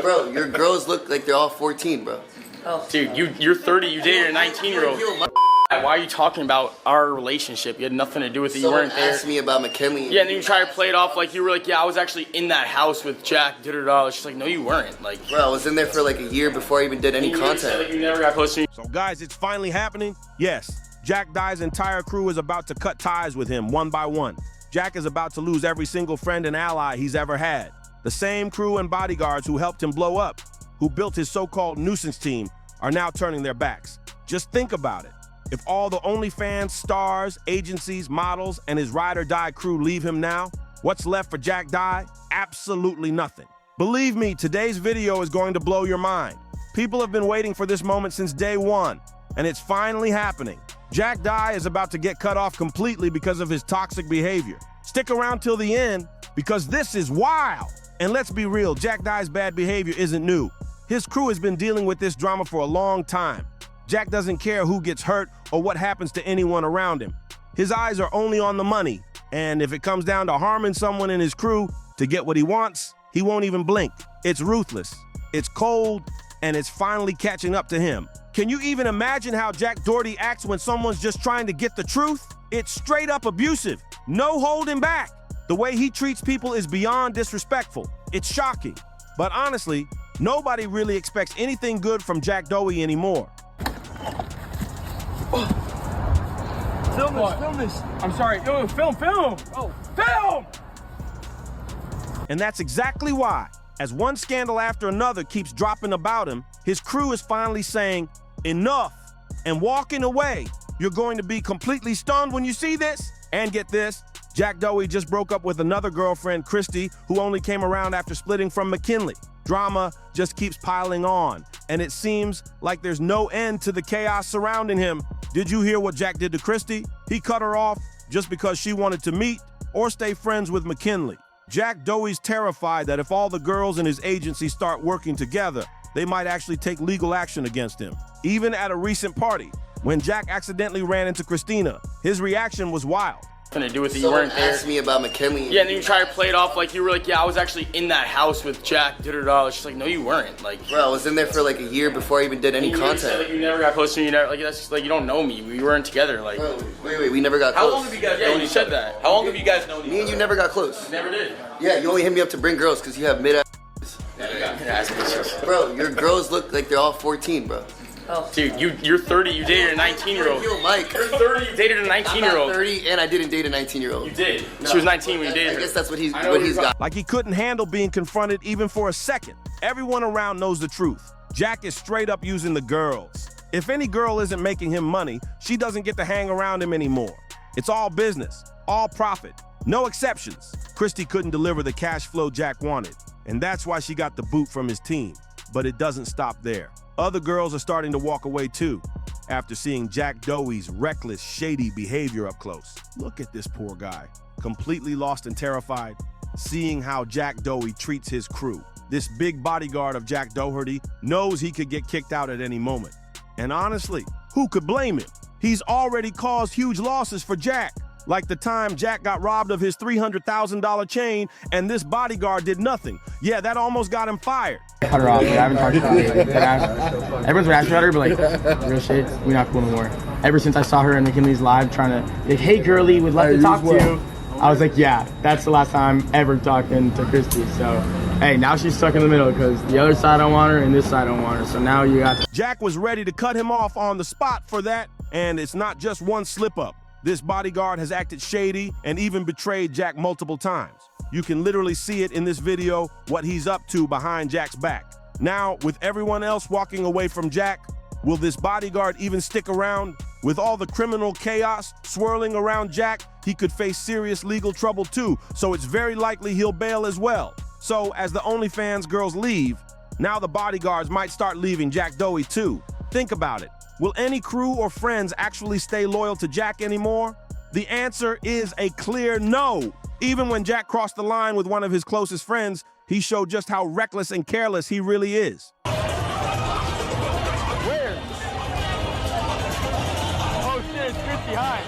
Bro, your girls look like they're all 14, bro. Oh. Dude, you're 30, you dated a 19-year-old. Why are you talking about our relationship? You had nothing to do with it, you weren't there. Asked me about McKinley. Yeah, and then you try to play it off like you were like, yeah, I was actually in that house with Jack, da-da-da. She's like, no, you weren't. Like, bro, I was in there for like a year before I even did any content. Like you never got close to me. So guys, it's finally happening. Yes, Jack Dye's entire crew is about to cut ties with him one by one. Jack is about to lose every single friend and ally he's ever had. The same crew and bodyguards who helped him blow up, who built his so-called nuisance team, are now turning their backs. Just think about it. If all the OnlyFans, stars, agencies, models, and his ride or die crew leave him now, what's left for Jack Dye? Absolutely nothing. Believe me, today's video is going to blow your mind. People have been waiting for this moment since day one, and it's finally happening. Jack Dye is about to get cut off completely because of his toxic behavior. Stick around till the end, because this is wild. And let's be real, Jack Dye's bad behavior isn't new. His crew has been dealing with this drama for a long time. Jack doesn't care who gets hurt or what happens to anyone around him. His eyes are only on the money, and if it comes down to harming someone in his crew to get what he wants, he won't even blink. It's ruthless, it's cold, and it's finally catching up to him. Can you even imagine how Jack Doherty acts when someone's just trying to get the truth? It's straight up abusive, no holding back. The way he treats people is beyond disrespectful. It's shocking. But honestly, nobody really expects anything good from Jack Doherty anymore. Film this. I'm sorry. Yo, film. Oh, film! And that's exactly why, as one scandal after another keeps dropping about him, his crew is finally saying, enough, and walking away. You're going to be completely stunned when you see this. And get this, Jack Doherty just broke up with another girlfriend, Christy, who only came around after splitting from McKinley. Drama just keeps piling on, and it seems like there's no end to the chaos surrounding him. Did you hear what Jack did to Christy? He cut her off just because she wanted to meet or stay friends with McKinley. Jack Doherty's terrified that if all the girls in his agency start working together, they might actually take legal action against him. Even at a recent party, when Jack accidentally ran into Christina, his reaction was wild. To do with it, you weren't there. Asked me about McKinley. Yeah, and then you try to play it off like you were like, yeah, I was actually in that house with Jack, da-da-da. She's like, no, you weren't. Like, bro, I was in there for like a year before I even did any content. Like you never got close to me. You never, like that's just like you don't know me. We weren't together. Like, bro, wait, we never got close. How long have you guys known known you each said other? that. How long have you guys known each other? Me and you never got close. Never did. Yeah, you only hit me up to bring girls because you have mid-ass. Bro, your girls look like they're all 14, bro. Oh. Dude, you're 30, you dated a 19-year-old. Yo, Mike. You're 30, you dated a 19-year-old. I'm 30 and I didn't date a 19-year-old. You did. No. She was 19 when you dated her. I guess that's what he's got. Like he couldn't handle being confronted even for a second. Everyone around knows the truth. Jack is straight up using the girls. If any girl isn't making him money, she doesn't get to hang around him anymore. It's all business, all profit, no exceptions. Christy couldn't deliver the cash flow Jack wanted, and that's why she got the boot from his team. But it doesn't stop there. Other girls are starting to walk away too, after seeing Jack Doherty's reckless, shady behavior up close. Look at this poor guy, completely lost and terrified, seeing how Jack Doherty treats his crew. This big bodyguard of Jack Doherty knows he could get kicked out at any moment. And honestly, who could blame him? He's already caused huge losses for Jack, like the time Jack got robbed of his $300,000 chain and this bodyguard did nothing. Yeah, that almost got him fired. Cut her off, but I haven't talked to her. Everyone's been asking about her, but like, real shit, we're not cool anymore. Ever since I saw her in McKinley's live trying to, like, hey girly, would love to talk to you. I was like, yeah, that's the last time I'm ever talking to Christy. So, hey, now she's stuck in the middle because the other side don't want her and this side don't want her. So now you got to. Jack was ready to cut him off on the spot for that, and it's not just one slip up. This bodyguard has acted shady and even betrayed Jack multiple times. You can literally see it in this video, what he's up to behind Jack's back. Now, with everyone else walking away from Jack, will this bodyguard even stick around? With all the criminal chaos swirling around Jack, he could face serious legal trouble too, so it's very likely he'll bail as well. So, as the OnlyFans girls leave, now the bodyguards might start leaving Jack Doherty too. Think about it. Will any crew or friends actually stay loyal to Jack anymore? The answer is a clear no. Even when Jack crossed the line with one of his closest friends, he showed just how reckless and careless he really is. Where? Oh shit, it's Christy, hi.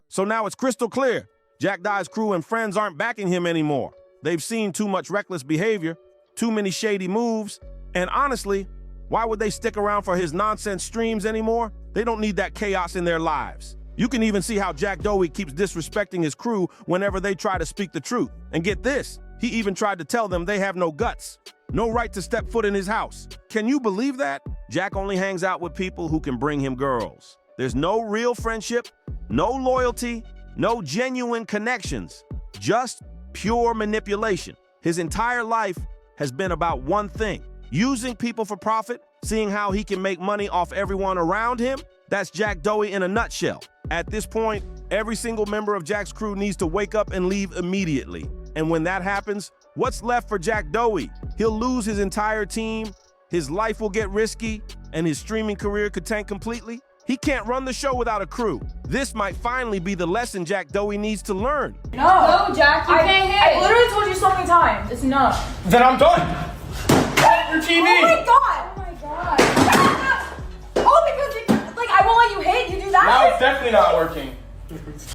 So now it's crystal clear. Jack Dye's crew and friends aren't backing him anymore. They've seen too much reckless behavior, too many shady moves, and honestly, why would they stick around for his nonsense streams anymore? They don't need that chaos in their lives. You can even see how Jack Doherty keeps disrespecting his crew whenever they try to speak the truth. And get this, he even tried to tell them they have no guts, no right to step foot in his house. Can you believe that? Jack only hangs out with people who can bring him girls. There's no real friendship, no loyalty, no genuine connections, just pure manipulation. His entire life has been about one thing: using people for profit, seeing how he can make money off everyone around him. That's Jack Doherty in a nutshell. At this point, every single member of Jack's crew needs to wake up and leave immediately. And when that happens, what's left for Jack Doherty? He'll lose his entire team, his life will get risky, and his streaming career could tank completely. He can't run the show without a crew. This might finally be the lesson Jack Doherty needs to learn. No, Jack, you can't hit. I literally told you so many times. It's enough. Then I'm done. Your TV. Oh my god. Oh my god. Oh, because like I won't let you hit. You do that. Now it's definitely not working.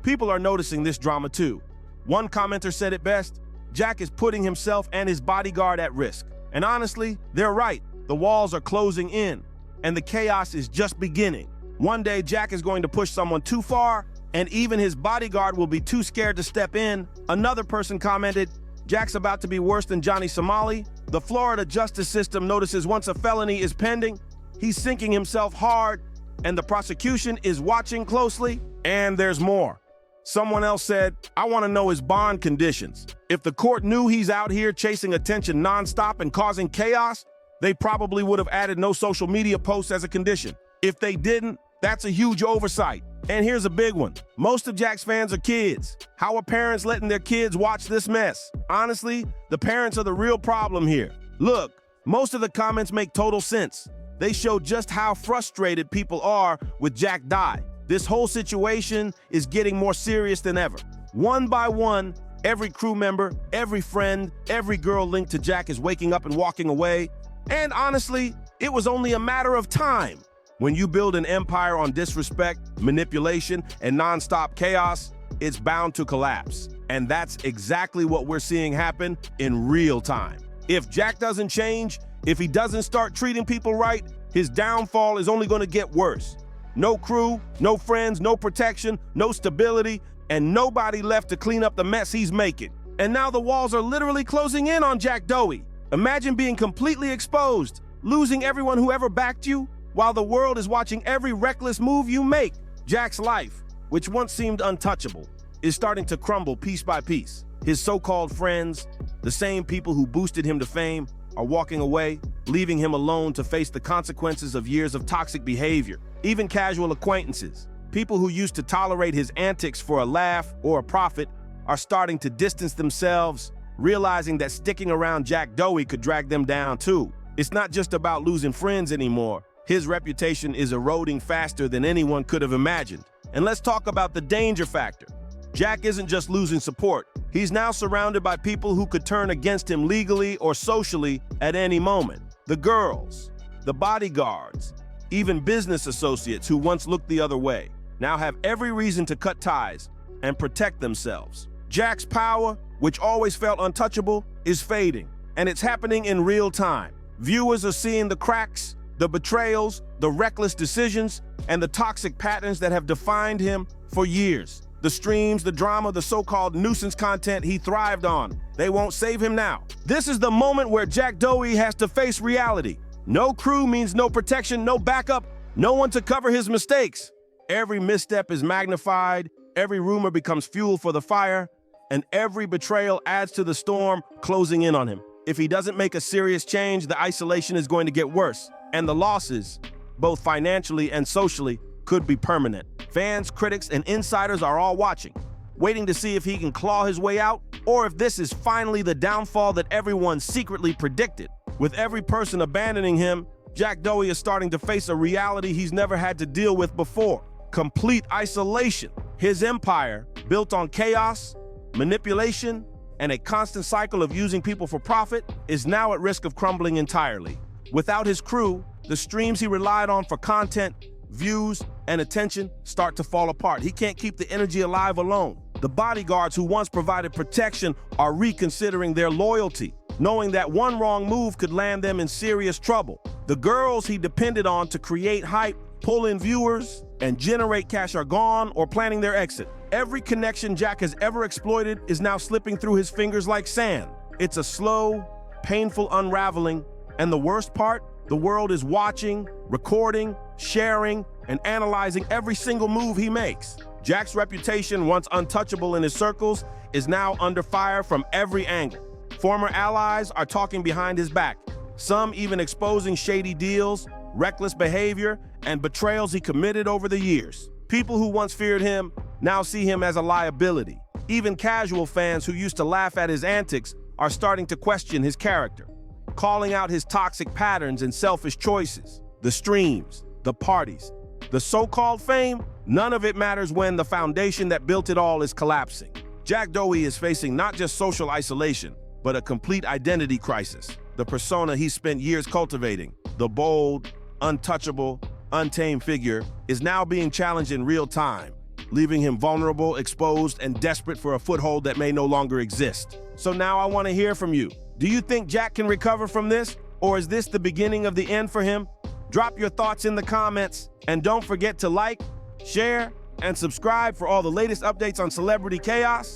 People are noticing this drama too. One commenter said it best: Jack is putting himself and his bodyguard at risk. And honestly, they're right. The walls are closing in, and the chaos is just beginning. One day, Jack is going to push someone too far, and even his bodyguard will be too scared to step in. Another person commented, Jack's about to be worse than Johnny Somali. The Florida justice system notices once a felony is pending, he's sinking himself hard, and the prosecution is watching closely. And there's more. Someone else said, I want to know his bond conditions. If the court knew he's out here chasing attention nonstop and causing chaos, they probably would have added no social media posts as a condition. If they didn't, that's a huge oversight. And here's a big one. Most of Jack's fans are kids. How are parents letting their kids watch this mess? Honestly, the parents are the real problem here. Look, most of the comments make total sense. They show just how frustrated people are with Jack Doherty. This whole situation is getting more serious than ever. One by one, every crew member, every friend, every girl linked to Jack is waking up and walking away. And honestly, it was only a matter of time. When you build an empire on disrespect, manipulation, and nonstop chaos, it's bound to collapse. And that's exactly what we're seeing happen in real time. If Jack doesn't change, if he doesn't start treating people right, his downfall is only going to get worse. No crew, no friends, no protection, no stability, and nobody left to clean up the mess he's making. And now the walls are literally closing in on Jack Doherty. Imagine being completely exposed, losing everyone who ever backed you, while the world is watching every reckless move you make. Jack's life, which once seemed untouchable, is starting to crumble piece by piece. His so-called friends, the same people who boosted him to fame, are walking away, leaving him alone to face the consequences of years of toxic behavior. Even casual acquaintances, people who used to tolerate his antics for a laugh or a profit, are starting to distance themselves, realizing that sticking around Jack Doherty could drag them down too. It's not just about losing friends anymore. His reputation is eroding faster than anyone could have imagined. And let's talk about the danger factor. Jack isn't just losing support. He's now surrounded by people who could turn against him legally or socially at any moment. The girls, the bodyguards, even business associates who once looked the other way, now have every reason to cut ties and protect themselves. Jack's power, which always felt untouchable, is fading, and it's happening in real time. Viewers are seeing the cracks, the betrayals, the reckless decisions, and the toxic patterns that have defined him for years. The streams, the drama, the so-called nuisance content he thrived on, they won't save him now. This is the moment where Jack Doherty has to face reality. No crew means no protection, no backup, no one to cover his mistakes. Every misstep is magnified, every rumor becomes fuel for the fire, and every betrayal adds to the storm closing in on him. If he doesn't make a serious change, the isolation is going to get worse. And the losses, both financially and socially, could be permanent. Fans, critics, and insiders are all watching, waiting to see if he can claw his way out, or if this is finally the downfall that everyone secretly predicted. With every person abandoning him, Jack Doherty is starting to face a reality he's never had to deal with before: complete isolation. His empire, built on chaos, manipulation, and a constant cycle of using people for profit, is now at risk of crumbling entirely. Without his crew, the streams he relied on for content, views, and attention start to fall apart. He can't keep the energy alive alone. The bodyguards who once provided protection are reconsidering their loyalty, knowing that one wrong move could land them in serious trouble. The girls he depended on to create hype, pull in viewers, and generate cash are gone or planning their exit. Every connection Jack has ever exploited is now slipping through his fingers like sand. It's a slow, painful unraveling, and the worst part, the world is watching, recording, sharing, and analyzing every single move he makes. Jack's reputation, once untouchable in his circles, is now under fire from every angle. Former allies are talking behind his back, some even exposing shady deals, reckless behavior, and betrayals he committed over the years. People who once feared him now see him as a liability. Even casual fans who used to laugh at his antics are starting to question his character, calling out his toxic patterns and selfish choices. The streams, the parties, the so-called fame, none of it matters when the foundation that built it all is collapsing. Jack Doherty is facing not just social isolation, but a complete identity crisis. The persona he spent years cultivating, the bold, untouchable, untamed figure, is now being challenged in real time, leaving him vulnerable, exposed, and desperate for a foothold that may no longer exist. So now I want to hear from you. Do you think Jack can recover from this, or is this the beginning of the end for him? Drop your thoughts in the comments, and don't forget to like, share, and subscribe for all the latest updates on Celebrity Chaos.